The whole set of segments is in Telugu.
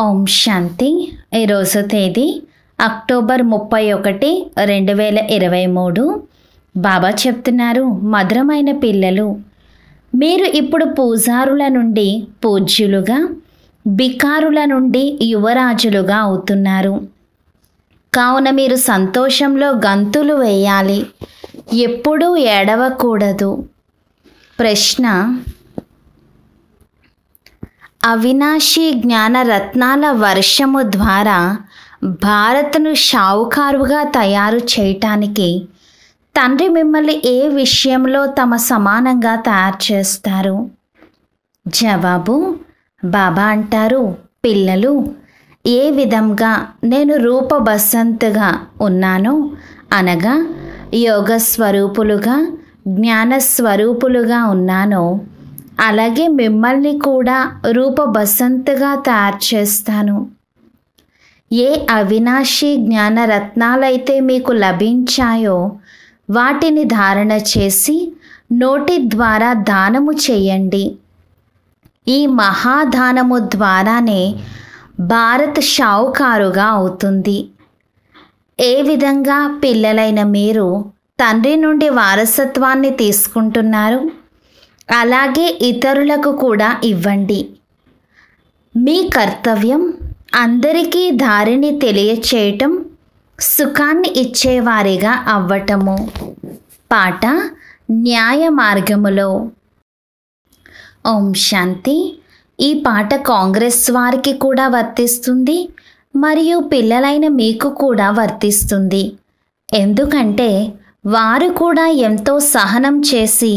ఓం శాంతి. ఈరోజు తేదీ అక్టోబర్ 31, 2023. బాబా చెప్తున్నారు, మధురమైన పిల్లలు, మీరు ఇప్పుడు పూజారుల నుండి పూజ్యులుగా, బికారుల నుండి యువరాజులుగా అవుతున్నారు. కావున మీరు సంతోషంలో గంతులు వేయాలి, ఎప్పుడూ ఏడవకూడదు. ప్రశ్న: అవినాశి జ్ఞాన రత్నాల వర్షము ద్వారా భారత్ను షావుకారుగా తయారు చేయటానికి తండ్రి మిమ్మల్ని ఏ విషయంలో తమ సమానంగా తయారు చేస్తారు? జవాబు: బాబా అంటారు, పిల్లలు, ఏ విధంగా నేను రూపబసంతుగా ఉన్నానో, అనగా యోగ స్వరూపులుగా, జ్ఞానస్వరూపులుగా ఉన్నానో, అలాగే మిమ్మల్ని కూడా రూపబసంతుగా తయారు చేస్తాను. ఏ అవినాశి జ్ఞాన రత్నాలైతే మీకు లభించాయో వాటిని ధారణ చేసి నోటి ద్వారా దానము చేయండి. ఈ మహాదానము ద్వారానే భారత్ షావుకారుగా అవుతుంది. ఏ విధంగా పిల్లలైన మీరు తండ్రి నుండి వారసత్వాన్ని తీసుకుంటున్నారు, అలాగే ఇతరులకు కూడా ఇవ్వండి. మీ కర్తవ్యం అందరికీ దారిని తెలియచేయటం, సుఖాన్ని ఇచ్చేవారిగా అవ్వటము. పాట: న్యాయ మార్గములో. ఓం శాంతి. ఈ పాట కాంగ్రెస్ వారికి కూడా వర్తిస్తుంది మరియు పిల్లలైన మీకు కూడా వర్తిస్తుంది. ఎందుకంటే వారు కూడా ఎంతో సహనం చేసి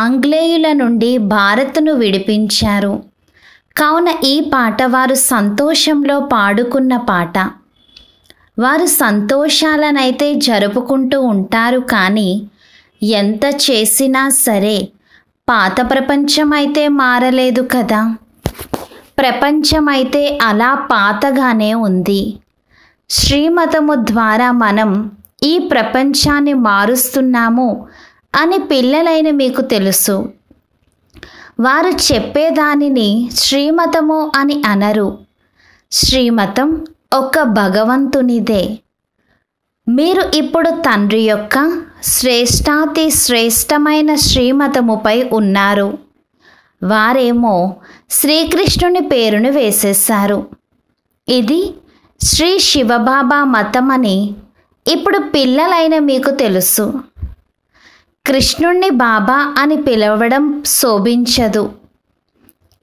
ఆంగ్లేయుల నుండి భారత్ను విడిపించారు. కావున ఈ పాట వారు సంతోషంలో పాడుకున్న పాట. వారు సంతోషాలనైతే జరుపుకుంటూ ఉంటారు, కానీ ఎంత చేసినా సరే పాత ప్రపంచం అయితే మారలేదు కదా. ప్రపంచం అయితే అలా పాతగానే ఉంది. శ్రీమతము ద్వారా మనం ఈ ప్రపంచాన్ని మారుస్తున్నాము అని పిల్లలైన మీకు తెలుసు. వారు చెప్పేదానిని శ్రీమతము అని అనరు. శ్రీమతం ఒక్క భగవంతునిదే. మీరు ఇప్పుడు తండ్రి యొక్క శ్రేష్టాతి శ్రేష్టమైన శ్రీమతముపై ఉన్నారు. వారేమో శ్రీకృష్ణుని పేరును వేసేశారు. ఇది శ్రీ శివబాబా మతమని ఇప్పుడు పిల్లలైన మీకు తెలుసు. కృష్ణుణ్ణి బాబా అని పిలవడం శోభించదు.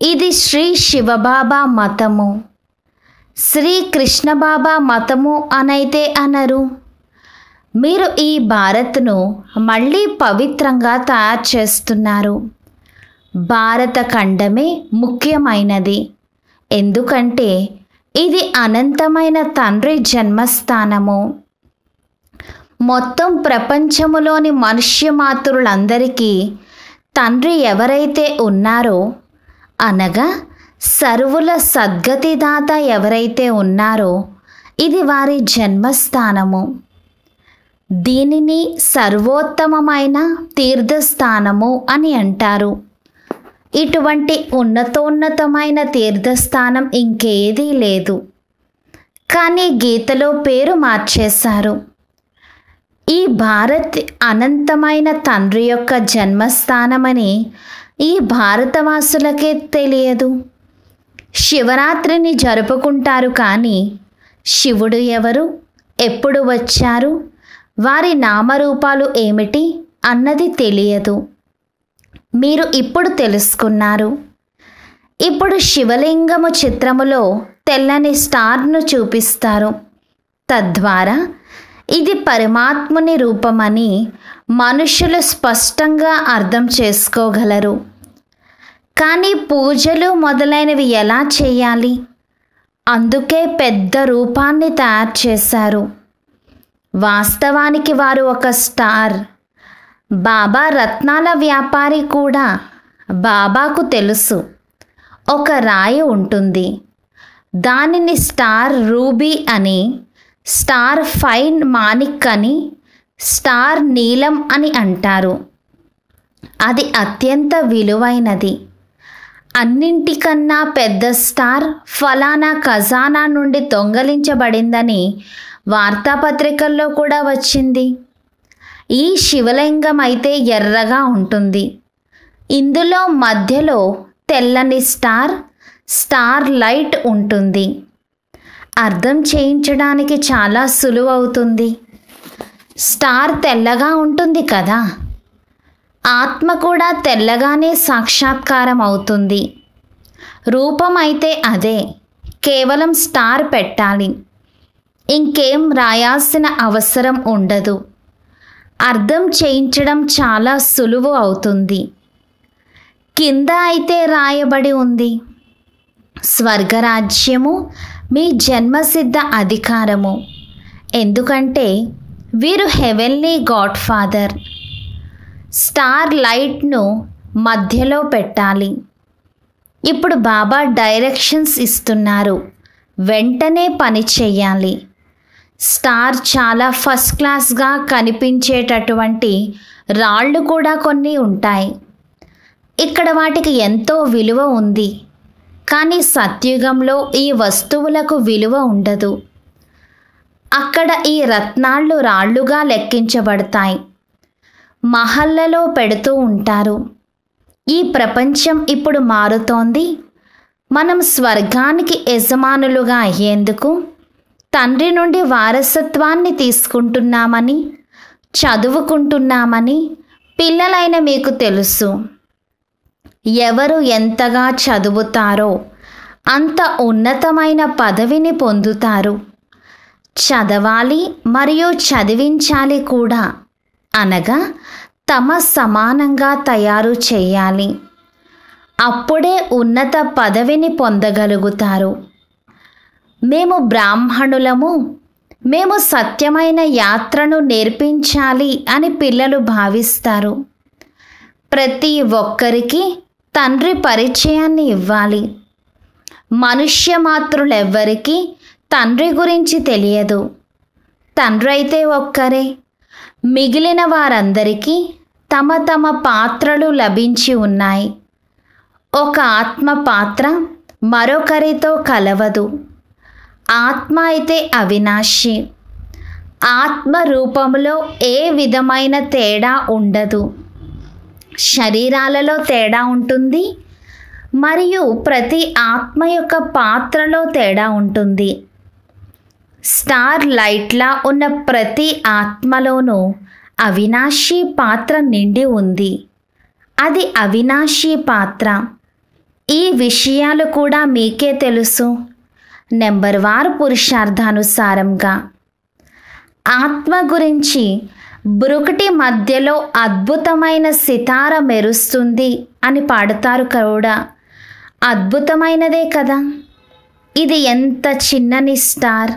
ఇది శ్రీ శివబాబా మతము. శ్రీ కృష్ణ బాబా మతము అనైతే అనరు. మీరు ఈ భారత్ను మళ్ళీ పవిత్రంగా తయారు చేస్తున్నారు. భారత ఖండమే ముఖ్యమైనది. ఎందుకంటే ఇది అనంతమైన తండ్రి జన్మస్థానము. మొత్తం ప్రపంచములోని మనుష్య మాతృలందరికీ తండ్రి ఎవరైతే ఉన్నారో, అనగా సర్వుల సద్గతిదాత ఎవరైతే ఉన్నారో, ఇది వారి జన్మస్థానము. దీనిని సర్వోత్తమమైన తీర్థస్థానము అని అంటారు. ఇటువంటి ఉన్నతోన్నతమైన తీర్థస్థానం ఇంకేదీ లేదు. కానీ గీతలో పేరు మార్చేశారు. ఈ భారత్ అనంతమైన తండ్రి యొక్క జన్మస్థానమని ఈ భారతవాసులకే తెలియదు. శివరాత్రిని జరుపుకుంటారు, కానీ శివుడు ఎవరు, ఎప్పుడు వచ్చారు, వారి నామరూపాలు ఏమిటి అన్నది తెలియదు. మీరు ఇప్పుడు తెలుసుకున్నారు. ఇప్పుడు శివలింగము చిత్రములో తెల్లని స్టార్ను చూపిస్తారు. తద్వారా ఇది పరమాత్ముని రూపమని మనుషులు స్పష్టంగా అర్థం చేసుకోగలరు. కానీ పూజలు మొదలైనవి ఎలా చేయాలి? అందుకే పెద్ద రూపాన్ని తయారు చేశారు. వాస్తవానికి వారు ఒక స్టార్. బాబా రత్నాల వ్యాపారి కూడా. బాబాకు తెలుసు ఒక రాయి ఉంటుంది, దానిని స్టార్ రూబీ అని, స్టార్ ఫైన్ మాణిక్ అని, స్టార్ నీలం అని అంటారు. అది అత్యంత విలువైనది. అన్నింటికన్నా పెద్ద స్టార్ ఫలానా ఖజానా నుండి దొంగలించబడిందని వార్తాపత్రికల్లో కూడా వచ్చింది. ఈ శివలింగం అయితే ఎర్రగా ఉంటుంది. ఇందులో మధ్యలో తెల్లని స్టార్ లైట్ ఉంటుంది. అర్థం చేయించడానికి చాలా సులువవుతుంది. స్టార్ తెల్లగా ఉంటుంది కదా, ఆత్మ కూడా తెల్లగానే సాక్షాత్కారం అవుతుంది. రూపం అయితే అదే, కేవలం స్టార్ పెట్టాలి, ఇంకేం రాయాల్సిన అవసరం ఉండదు. అర్థం చేయించడం చాలా సులువు అవుతుంది. కింద అయితే రాయబడి ఉంది, స్వర్గరాజ్యము మీ జన్మసిద్ధ అధికారము. ఎందుకంటే వీరు హెవెన్లీ గాడ్ ఫాదర్. స్టార్ లైట్ను మధ్యలో పెట్టాలి. ఇప్పుడు బాబా డైరెక్షన్స్ ఇస్తున్నారు, వెంటనే పని చేయాలి. స్టార్ చాలా ఫస్ట్ క్లాస్గా కనిపించేటటువంటి రాళ్ళు కూడా కొన్ని ఉంటాయి. ఇక్కడ వాటికి ఎంతో విలువ ఉంది. కానీ సత్యుగంలో ఈ వస్తువులకు విలువ ఉండదు. అక్కడ ఈ రత్నాళ్ళు రాళ్ళుగా లెక్కించబడతాయి, మహల్లలో పెడుతూ ఉంటారు. ఈ ప్రపంచం ఇప్పుడు మారుతోంది. మనం స్వర్గానికి యజమానులుగా అయ్యేందుకు తండ్రి నుండి వారసత్వాన్ని తీసుకుంటున్నామని, చదువుకుంటున్నామని పిల్లలైన మీకు తెలుసు. ఎవరు ఎంతగా చదువుతారో అంత ఉన్నతమైన పదవిని పొందుతారు. చదవాలి మరియు చదివించాలి కూడా, అనగా తమ సమానంగా తయారు చేయాలి. అప్పుడే ఉన్నత పదవిని పొందగలుగుతారు. మేము బ్రాహ్మణులము, మేము సత్యమైన యాత్రను నేర్పించాలి అని పిల్లలు భావిస్తారు. ప్రతి ఒక్కరికి తండ్రి పరిచయాన్ని ఇవ్వాలి. మనుష్య మాతృలెవ్వరికీ తండ్రి గురించి తెలియదు. తండ్రి అయితే ఒక్కరే. మిగిలిన వారందరికీ తమ తమ పాత్రలు లభించి ఉన్నాయి. ఒక ఆత్మ పాత్ర మరొకరితో కలవదు. ఆత్మ అయితే అవినాశి. ఆత్మ రూపంలో ఏ విధమైన తేడా ఉండదు. శరీరాలలో తేడా ఉంటుంది మరియు ప్రతి ఆత్మ యొక్క పాత్రలో తేడా ఉంటుంది. స్టార్ లైట్లా ఉన్న ప్రతి ఆత్మలోనూ అవినాశీ పాత్ర నిండి ఉంది. అది అవినాశీ పాత్ర. ఈ విషయాలు కూడా మీకే తెలుసు. నెంబర్ వారు పురుషార్థానుసారంగా ఆత్మ గురించి బ్రుకుటి మధ్యలో అద్భుతమైన సితార మెరుస్తుంది అని పాడుతారు కూడా. అద్భుతమైనదే కదా. ఇది ఎంత చిన్నని స్టార్,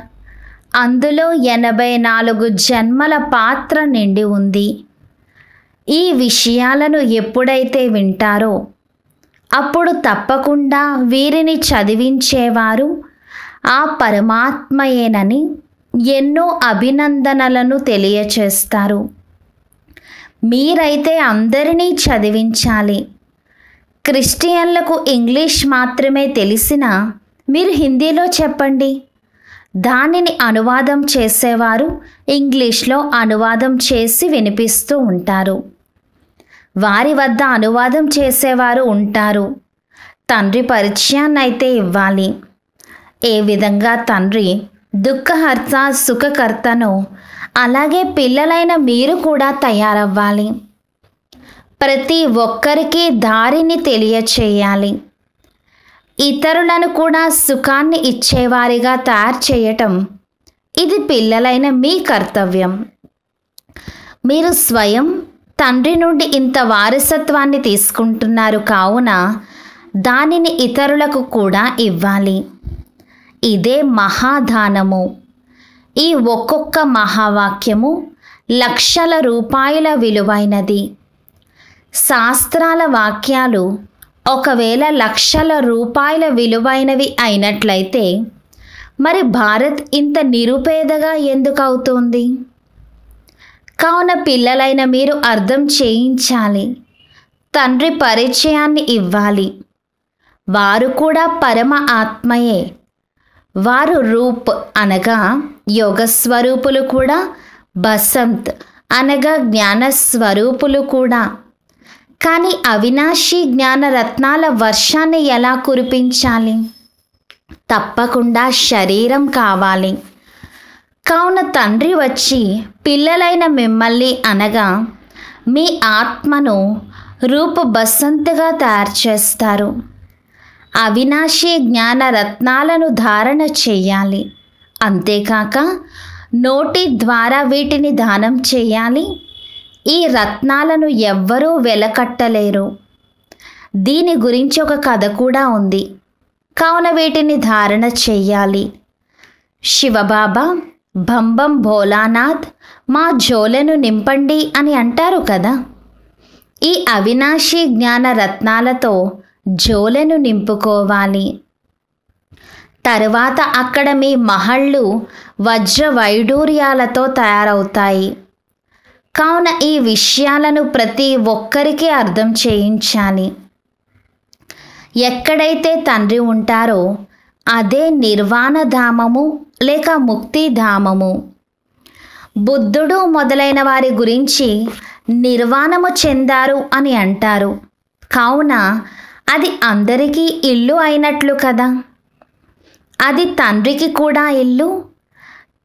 అందులో 84 జన్మల పాత్ర నిండి ఉంది. ఈ విషయాలను ఎప్పుడైతే వింటారో అప్పుడు తప్పకుండా వీరిని చదివించేవారు ఆ పరమాత్మయేనని ఎన్నో అభినందనలను తెలియచేస్తారు. మీరైతే అందరినీ చదివించాలి. క్రిస్టియన్లకు ఇంగ్లీష్ మాత్రమే తెలిసినా మీరు హిందీలో చెప్పండి. దానిని అనువాదం చేసేవారు ఇంగ్లీష్లో అనువాదం చేసి వినిపిస్తూ ఉంటారు. వారి వద్ద అనువాదం చేసేవారు ఉంటారు. తండ్రి పరిచయాన్ని అయితే ఇవ్వాలి. ఏ విధంగా తండ్రి దుఃఖహర్త సుఖకర్తనో అలాగే పిల్లలైన మీరు కూడా తయారవ్వాలి. ప్రతి ఒక్కరికి దారిని తెలియచేయాలి. ఇతరులను కూడా సుఖాన్ని ఇచ్చేవారిగా తయారు చేయటం ఇది పిల్లలైన మీ కర్తవ్యం. మీరు స్వయం తండ్రి నుండి ఇంత వారసత్వాన్ని తీసుకుంటున్నారు కావున దానిని ఇతరులకు కూడా ఇవ్వాలి. ఇదే మహాదానము. ఈ ఒక్కొక్క మహావాక్యము లక్షల రూపాయల విలువైనది. శాస్త్రాల వాక్యాలు ఒకవేళ లక్షల రూపాయల విలువైనవి అయినట్లయితే మరి భారత్ ఇంత నిరుపేదగా ఎందుకు అవుతుంది? కావున పిల్లలైన మీరు అర్థం చేయించాలి. తండ్రి పరిచయాన్ని ఇవ్వాలి. వారు కూడా పరమ ఆత్మయే. వారు రూప్ అనగా యోగస్వరూపులు కూడా, బసంత్ అనగా జ్ఞానస్వరూపులు కూడా. కానీ అవినాశి జ్ఞాన రత్నాల వర్షాన్ని ఎలా కురిపించాలి? తప్పకుండా శరీరం కావాలి. కావున తండ్రి వచ్చి పిల్లలైన మిమ్మల్ని అనగా మీ ఆత్మను రూప బసంతగా తయారు చేస్తారు. అవినాశి జ్ఞాన రత్నాలను ధారణ చెయ్యాలి. అంతేకాక నోటి ద్వారా వీటిని దానం చేయాలి. ఈ రత్నాలను ఎవ్వరూ వెలకట్టలేరు. దీని గురించి ఒక కథ కూడా ఉంది. కావున వీటిని ధారణ చెయ్యాలి. శివబాబా భంబం భోలానాథ్ మా జోలెను నింపండి అని అంటారు కదా. ఈ అవినాశి జ్ఞాన రత్నాలతో జోలెను నింపుకోవాలి. తరువాత అక్కడ మీ మహళ్ళు వజ్ర వైడూర్యాలతో తయారవుతాయి. కావున ఈ విషయాలను ప్రతి ఒక్కరికి అర్థం చేయించాలి. ఎక్కడైతే తండ్రి ఉంటారో అదే నిర్వాణ ధామము లేక ముక్తిధామము. బుద్ధుడు మొదలైన వారి గురించి నిర్వాణము చెందారు అని అంటారు. కావున అది అందరికీ ఇల్లు అయినట్లు కదా. అది తండ్రికి కూడా ఇల్లు.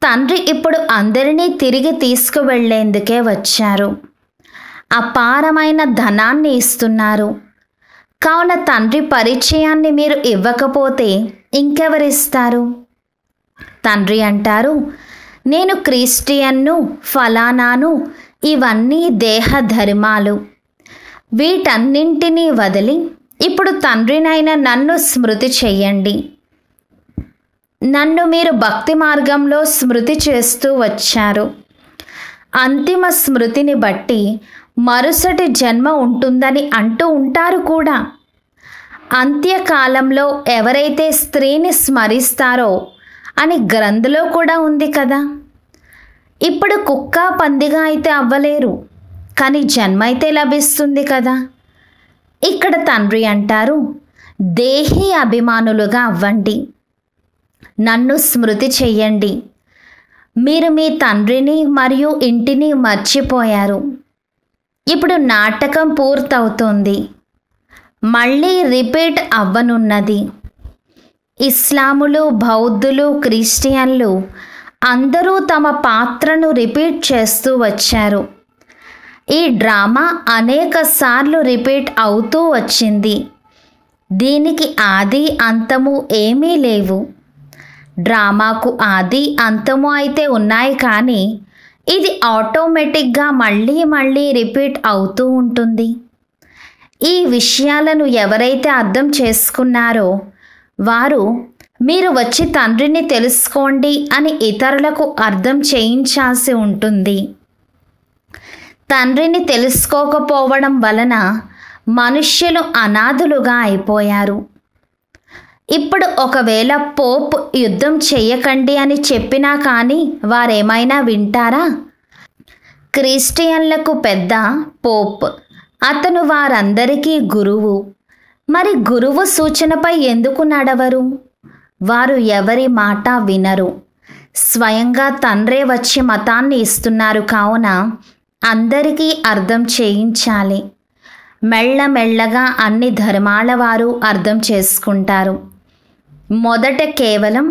తండ్రి ఇప్పుడు అందరినీ తిరిగి తీసుకువెళ్లేందుకే వచ్చారు. అపారమైన ధనాన్ని ఇస్తున్నారు. కావున తండ్రి పరిచయాన్ని మీరు ఇవ్వకపోతే ఇంకెవరిస్తారు? తండ్రి అంటారు, నేను క్రిస్టియన్ను, ఫలానాను, ఇవన్నీ దేహ ధర్మాలు. వీటన్నింటినీ వదిలి ఇప్పుడు తండ్రినైన నన్ను స్మృతి చెయ్యండి. నన్ను మీరు భక్తి మార్గంలో స్మృతి చేస్తూ వచ్చారు. అంతిమ స్మృతిని బట్టి మరుసటి జన్మ ఉంటుందని అంటూ ఉంటారు కూడా. అంత్యకాలంలో ఎవరైతే స్త్రీని స్మరిస్తారో అని గ్రంథులో కూడా ఉంది కదా. ఇప్పుడు కుక్క పందిగా అయితే అవ్వలేరు, కానీ జన్మ అయితే లభిస్తుంది కదా. ఇక్కడ తండ్రి అంటారు, దేహి అభిమానులుగా అవ్వండి, నన్ను స్మృతి చెయ్యండి. మీరు మీ తండ్రిని మరియు ఇంటిని మర్చిపోయారు. ఇప్పుడు నాటకం పూర్తవుతోంది, మళ్ళీ రిపీట్ అవ్వనున్నది. ఇస్లాములు, బౌద్ధులు, క్రిస్టియన్లు అందరూ తమ పాత్రను రిపీట్ చేస్తూ వచ్చారు. ఈ డ్రామా అనేక సార్లు రిపీట్ అవుతూ వచ్చింది. దీనికి ఆది అంతము ఏమీ లేవు. డ్రామాకు ఆది అంతము అయితే ఉన్నాయి, కానీ ఇది ఆటోమేటిక్గా మళ్ళీ మళ్ళీ రిపీట్ అవుతూ ఉంటుంది. ఈ విషయాలను ఎవరైతే అర్థం చేసుకున్నారో వారు మీరు వచ్చి తండ్రిని తెలుసుకోండి అని ఇతరులకు అర్థం చేయించాల్సి ఉంటుంది. తండ్రిని తెలుసుకోకపోవడం వలన మనుష్యులు అనాథులుగా అయిపోయారు. ఇప్పుడు ఒకవేళ పోప్ యుద్ధం చెయ్యకండి అని చెప్పినా కానీ వారేమైనా వింటారా? క్రిస్టియన్లకు పెద్ద పోప్, అతను వారందరికీ గురువు. మరి గురువు సూచనపై ఎందుకు నడవరు? వారు ఎవరి మాట వినరు. స్వయంగా తండ్రే వచ్చి మతాన్ని ఇస్తున్నారు. కావున అందరికీ అర్థం చేయించాలి. మెల్లమెల్లగా అన్ని ధర్మాల వారు అర్థం చేసుకుంటారు. మొదట కేవలం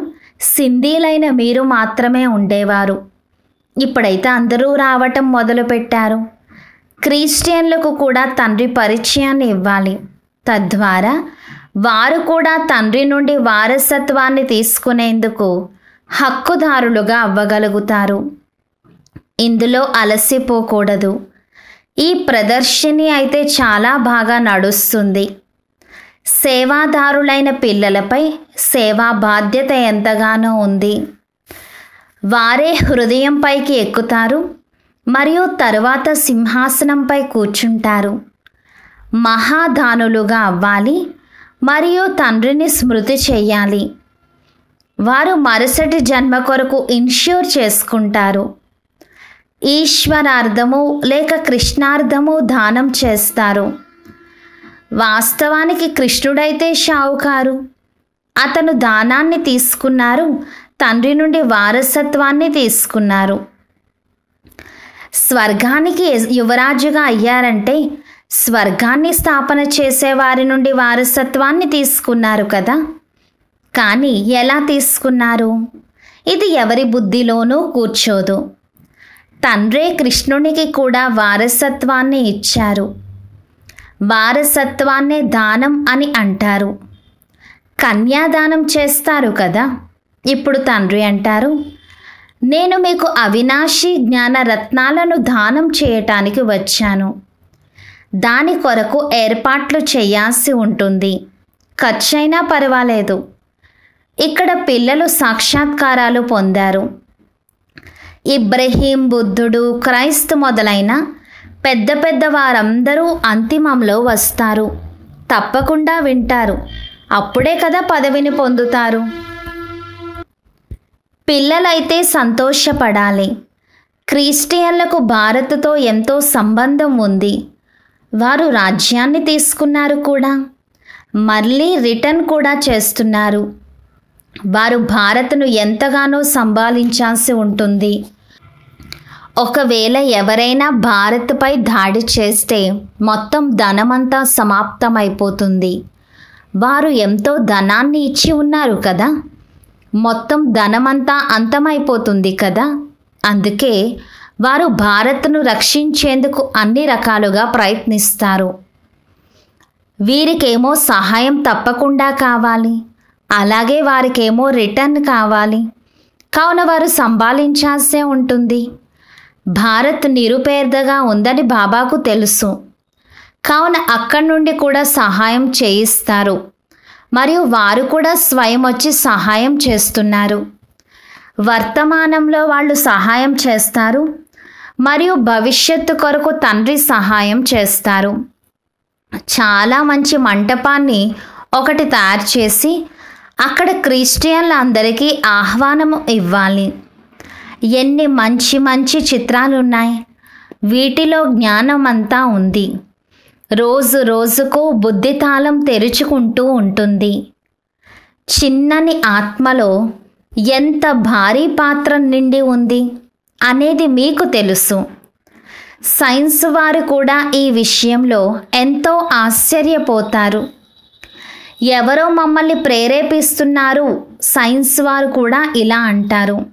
సింధీలైన మీరు మాత్రమే ఉండేవారు. ఇప్పుడైతే అందరూ రావటం మొదలుపెట్టారు. క్రిస్టియన్లకు కూడా తండ్రి పరిచయాన్ని ఇవ్వాలి. తద్వారా వారు కూడా తండ్రి నుండి వారసత్వాన్ని తీసుకునేందుకు హక్కుదారులుగా అవ్వగలుగుతారు. ఇందులో అలసిపోకూడదు. ఈ ప్రదర్శిని అయితే చాలా బాగా నడుస్తుంది. సేవాదారులైన పిల్లలపై సేవా బాధ్యత ఎంతగానో ఉంది. వారే హృదయంపైకి ఎక్కుతారు మరియు తరువాత సింహాసనంపై కూర్చుంటారు. మహాదానులుగా అవ్వాలి మరియు తండ్రిని స్మృతి చెయ్యాలి. వారు మరుసటి జన్మ కొరకు ఇన్ష్యూర్ చేసుకుంటారు. ఈశ్వరార్థము లేక కృష్ణార్థము దానం చేస్తారు. వాస్తవానికి కృష్ణుడైతే షావుకారు. అతను దానాన్ని తీసుకున్నారు, తండ్రి నుండి వారసత్వాన్ని తీసుకున్నారు. స్వర్గానికి యువరాజుగా అయ్యారంటే స్వర్గాన్ని స్థాపన చేసేవారి నుండి వారసత్వాన్ని తీసుకున్నారు కదా. కానీ ఎలా తీసుకున్నారు? ఇది ఎవరి బుద్ధిలోనూ కూర్చోదు. తండ్రే కృష్ణునికి కూడా వారసత్వాన్ని ఇచ్చారు. వారసత్వాన్నే దానం అని అంటారు. కన్యాదానం చేస్తారు కదా. ఇప్పుడు తండ్రి అంటారు, నేను మీకు అవినాశి జ్ఞాన రత్నాలను దానం చేయటానికి వచ్చాను. దాని కొరకు ఏర్పాట్లు చేయాల్సి ఉంటుంది. ఖర్చైనా పర్వాలేదు. ఇక్కడ పిల్లలు సాక్షాత్కారాలు పొందారు. ఇబ్రహీం, బుద్ధుడు, క్రైస్తు మొదలైన పెద్ద పెద్ద వారందరూ అంతిమంలో వస్తారు. తప్పకుండా వింటారు. అప్పుడే కదా పదవిని పొందుతారు. పిల్లలైతే సంతోషపడాలి. క్రిస్టియన్లకు భారత్తో ఎంతో సంబంధం ఉంది. వారు రాజ్యాన్ని తీసుకున్నారు కూడా, మళ్ళీ రిటర్న్ కూడా చేస్తున్నారు. వారు భారత్ను ఎంతగానో సంభాళించాల్సి ఉంటుంది. ఒకవేళ ఎవరైనా భారత్పై దాడి చేస్తే మొత్తం ధనమంతా సమాప్తమైపోతుంది. వారు ఎంతో ధనాన్ని ఇచ్చి ఉన్నారు కదా. మొత్తం ధనమంతా అంతమైపోతుంది కదా. అందుకే వారు భారత్ను రక్షించేందుకు అన్ని రకాలుగా ప్రయత్నిస్తారు. వీరికేమో సహాయం తప్పకుండా కావాలి, అలాగే వారికేమో రిటర్న్ కావాలి. కావున వారు సంభాళించాల్సే ఉంటుంది. భారత్ నిరుపేదగా ఉందని బాబాకు తెలుసు. కావున అక్కడి నుండి కూడా సహాయం చేయిస్తారు. మరియు వారు కూడా స్వయం వచ్చి సహాయం చేస్తున్నారు. వర్తమానంలో వాళ్ళు సహాయం చేస్తారు మరియు భవిష్యత్తు కొరకు తండ్రి సహాయం చేస్తారు. చాలా మంచి మంటపాన్ని ఒకటి తయారు చేసి అక్కడ క్రిస్టియన్లందరికీ ఆహ్వానం ఇవ్వాలి. ఎన్ని మంచి మంచి చిత్రాలు ఉన్నాయి. వీటిలో జ్ఞానం అంతా ఉంది. రోజు రోజుకు బుద్ధి తాళం తెరుచుకుంటూ ఉంటుంది. చిన్నని ఆత్మలో ఎంత భారీ పాత్ర నిండి ఉంది అనేది మీకు తెలుసు. సైన్స్ వారు కూడా ఈ విషయంలో ఎంతో ఆశ్చర్యపోతారు. ఎవరో మమ్మల్ని ప్రేరేపిస్తున్నారు, సైన్స్ వారు కూడా ఇలా అంటారు.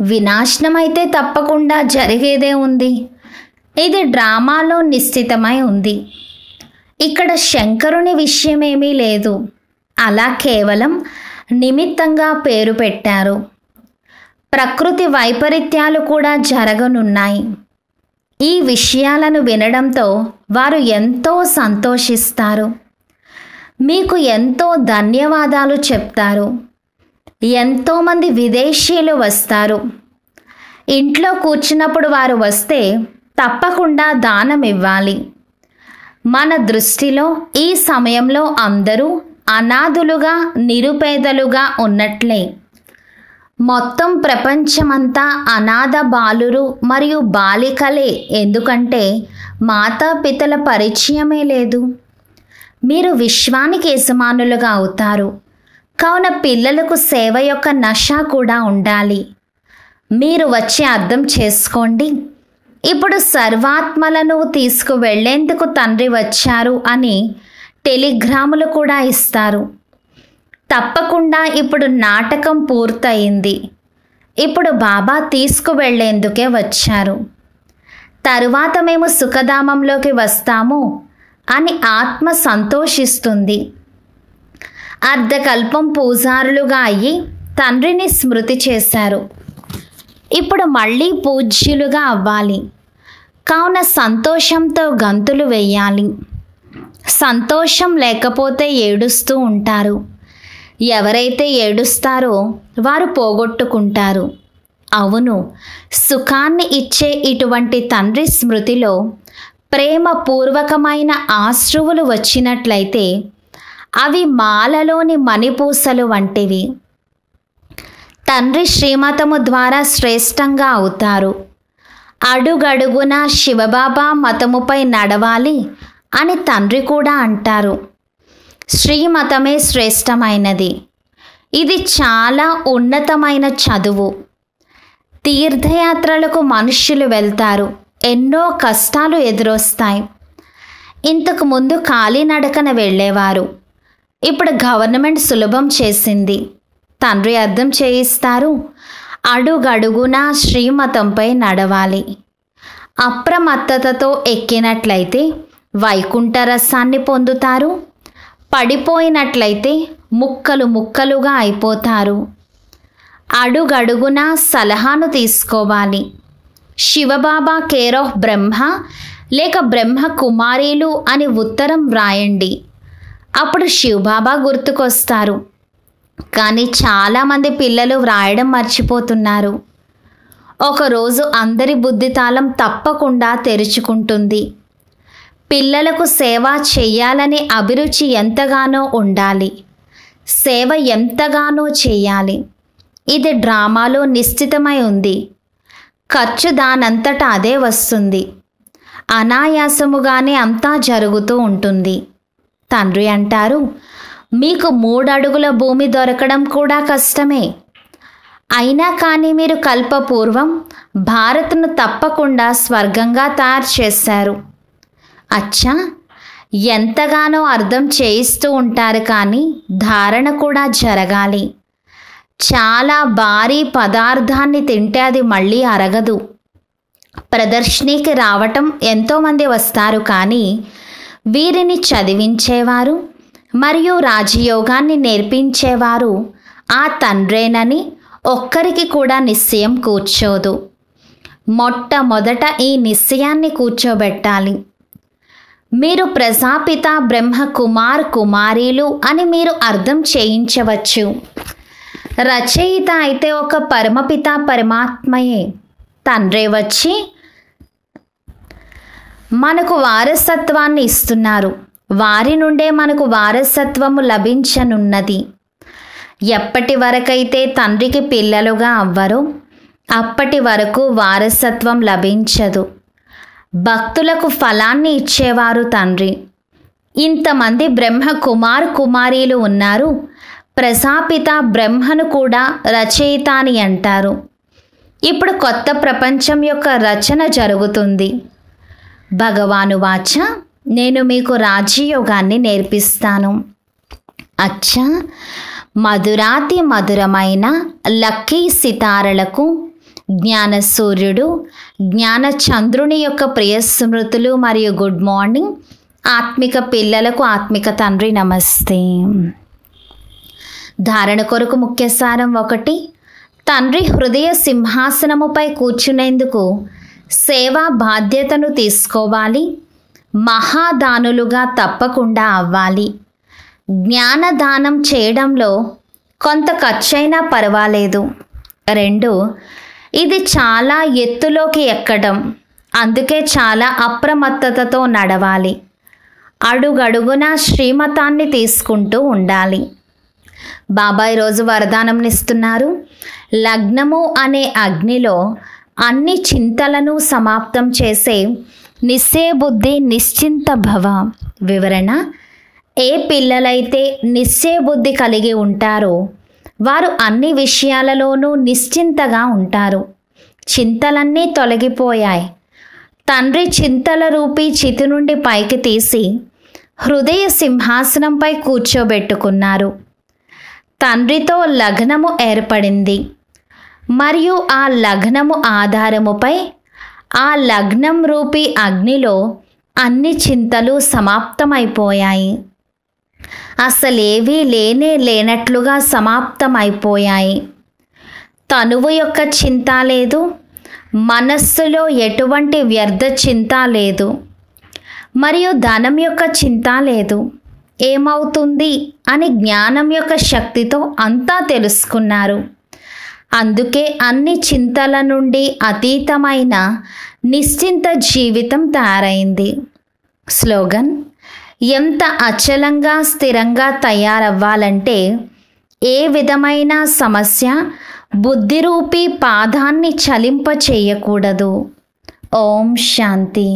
వినాశనమైతే తప్పకుండా జరిగేదే ఉంది. ఇది డ్రామాలో నిశ్చితమై ఉంది. ఇక్కడ శంకరుని విషయమేమీ లేదు. అలా కేవలం నిమిత్తంగా పేరు పెట్టారు. ప్రకృతి వైపరీత్యాలు కూడా జరగనున్నాయి. ఈ విషయాలను వినడంతో వారు ఎంతో సంతోషిస్తారు. మీకు ఎంతో ధన్యవాదాలు చెప్తారు. ఎంతోమంది విదేశీయులు వస్తారు. ఇంట్లో కూర్చున్నప్పుడు వారు వస్తే తప్పకుండా దానం ఇవ్వాలి. మన దృష్టిలో ఈ సమయంలో అందరూ అనాథులుగా, నిరుపేదలుగా ఉన్నట్లే. మొత్తం ప్రపంచమంతా అనాథ బాలురు మరియు బాలికలే. ఎందుకంటే మాతాపితల పరిచయమే లేదు. మీరు విశ్వానికి యజమానులుగా అవుతారు. కావున పిల్లలకు సేవ యొక్క నష కూడా ఉండాలి. మీరు వచ్చి అర్థం చేసుకోండి. ఇప్పుడు సర్వాత్మలను తీసుకువెళ్లేందుకు తండ్రి వచ్చారు అని టెలిగ్రాములు కూడా ఇస్తారు. తప్పకుండా ఇప్పుడు నాటకం పూర్తయింది. ఇప్పుడు బాబా తీసుకువెళ్లేందుకే వచ్చారు. తరువాత మేము సుఖధామంలోకి వస్తాము అని ఆత్మ సంతోషిస్తుంది. అర్ధకల్పం పూజారులుగా అయ్యి తండ్రిని స్మృతి చేశారు. ఇప్పుడు మళ్ళీ పూజ్యులుగా అవ్వాలి. కావున సంతోషంతో గంతులు వేయాలి. సంతోషం లేకపోతే ఏడుస్తూ ఉంటారు. ఎవరైతే ఏడుస్తారో వారు పోగొట్టుకుంటారు. అవును, సుఖాన్ని ఇచ్చే ఇటువంటి తండ్రి స్మృతిలో ప్రేమపూర్వకమైన ఆశ్రువులు వచ్చినట్లయితే అవి మాలలోని మణిపూసలు వంటివి. తండ్రి శ్రీమతము ద్వారా శ్రేష్టంగా అవుతారు. అడుగడుగున శివబాబా మతముపై నడవాలి అని తండ్రి కూడా అంటారు. శ్రీమతమే శ్రేష్టమైనది. ఇది చాలా ఉన్నతమైన చదువు. తీర్థయాత్రలకు మనుష్యులు వెళ్తారు. ఎన్నో కష్టాలు ఎదురొస్తాయి. ఇంతకు ముందు కాలినడకన వెళ్ళేవారు. ఇప్పుడు గవర్నమెంట్ సులభం చేసింది. తండ్రి అర్థం చేయిస్తారు. అడుగడుగునా శ్రీమతంపై నడవాలి. అప్రమత్తతతో ఎక్కినట్లయితే వైకుంఠ రసాన్ని పొందుతారు. పడిపోయినట్లయితే ముక్కలు ముక్కలుగా అయిపోతారు. అడుగడుగునా సలహాను తీసుకోవాలి. శివబాబా కేర్ ఆఫ్ బ్రహ్మ లేక బ్రహ్మ కుమారీలు అని ఉత్తరం వ్రాయండి. అప్పుడు శివబాబా గుర్తుకొస్తారు. కానీ చాలామంది పిల్లలు వ్రాయడం మర్చిపోతున్నారు. ఒకరోజు అందరి బుద్ధి తాళం తప్పకుండా తెరుచుకుంటుంది. పిల్లలకు సేవ చెయ్యాలనే అభిరుచి ఎంతగానో ఉండాలి. సేవ ఎంతగానో చేయాలి. ఇది డ్రామాలో నిశ్చితమై ఉంది. ఖర్చు దానంతటా అదే వస్తుంది. అనాయాసముగానే అంతా జరుగుతూ ఉంటుంది. తండ్రి అంటారు, మీకు 3 అడుగుల భూమి దొరకడం కూడా కష్టమే. అయినా కానీ మీరు కల్పపూర్వం భారత్ను తప్పకుండా స్వర్గంగా తయారు చేశారు. అచ్చా, ఎంతగానో అర్థం చేయిస్తూ ఉంటారు. కానీ ధారణ కూడా జరగాలి. చాలా భారీ పదార్థాన్ని తింటే అది మళ్ళీ అరగదు. ప్రదర్శనకి రావటం ఎంతోమంది వస్తారు. కానీ వీరిని చదివించేవారు మరియు రాజయోగాన్ని నేర్పించేవారు ఆ తండ్రేనని ఒక్కరికి కూడా నిశ్చయం కూర్చోదు. మొట్టమొదట ఈ నిశ్చయాన్ని కూర్చోబెట్టాలి. మీరు ప్రజాపిత బ్రహ్మ కుమార్ కుమారీలు అని మీరు అర్థం చేయించవచ్చు. రచయిత అయితే ఒక పరమపిత పరమాత్మయే. తండ్రే వచ్చి మనకు వారసత్వాన్ని ఇస్తున్నారు. వారి నుండే మనకు వారసత్వము లభించనున్నది. ఎప్పటి వరకైతే తండ్రికి పిల్లలుగా అవ్వరో అప్పటి వరకు వారసత్వం లభించదు. భక్తులకు ఫలాన్ని ఇచ్చేవారు తండ్రి. ఇంతమంది బ్రహ్మ కుమార్ కుమారీలు ఉన్నారు. ప్రజాపిత బ్రహ్మను కూడా రచయిత అని అంటారు. ఇప్పుడు కొత్త ప్రపంచం యొక్క రచన జరుగుతుంది. భగవాను వాచ, నేను మీకు రాజయోగాన్ని నేర్పిస్తాను. అచ్చా, మధురాతి మధురమైన లక్కీ సితారలకు జ్ఞాన సూర్యుడు జ్ఞాన చంద్రుని యొక్క ప్రియ స్మృతులు మరియు గుడ్ మార్నింగ్. ఆత్మిక పిల్లలకు ఆత్మిక తండ్రి నమస్తే. ధారణ కొరకు ముఖ్య సారం 1. తండ్రి హృదయ సింహాసనముపై కూర్చునేందుకు సేవా బాధ్యతను తీసుకోవాలి. మహాదానులుగా తప్పకుండా అవ్వాలి. జ్ఞానదానం చేయడంలో కొంత ఖర్చైనా పర్వాలేదు. 2. ఇది చాలా ఎత్తులోకి ఎక్కడం. అందుకే చాలా అప్రమత్తతతో నడవాలి. అడుగడుగునా శ్రీమతాన్ని తీసుకుంటూ ఉండాలి. బాబా ఈరోజు వరదానంనిస్తున్నారు. లగ్నము అనే అగ్నిలో అన్ని చింతలను సమాప్తం చేసే నిశ్చయబుద్ధి నిశ్చింత భవ. వివరణ: ఏ పిల్లలైతే నిశ్చయబుద్ధి కలిగి ఉంటారో వారు అన్ని విషయాలలోనూ నిశ్చింతగా ఉంటారు. చింతలన్నీ తొలగిపోయాయి. తండ్రి చింతల రూపీ చితి నుండి పైకి తీసి హృదయ సింహాసనంపై కూర్చోబెట్టుకున్నారు. తండ్రితో లగ్నము ఏర్పడింది మరియు ఆ లగ్నము ఆధారముపై ఆ లగ్నం రూపీ అగ్నిలో అన్ని చింతలు సమాప్తమైపోయాయి. అసలేవీ లేనట్లుగా సమాప్తమైపోయాయి. తనువు యొక్క చింత లేదు. మనస్సులో ఎటువంటి వ్యర్థ చింత లేదు. మరియు ధనం యొక్క చింత లేదు. ఏమవుతుంది అని జ్ఞానం యొక్క శక్తితో అంతా తెలుసుకున్నారు. అందుకే అన్ని చింతల నుండి అతీతమైన నిశ్చింత జీవితం తయారైంది. స్లోగన్: ఎంత అచలంగా స్థిరంగా తయారవ్వాలంటే ఏ విధమైన సమస్య బుద్ధిరూపీ పాదాన్ని చలింప చేయకూడదు. ఓం శాంతి.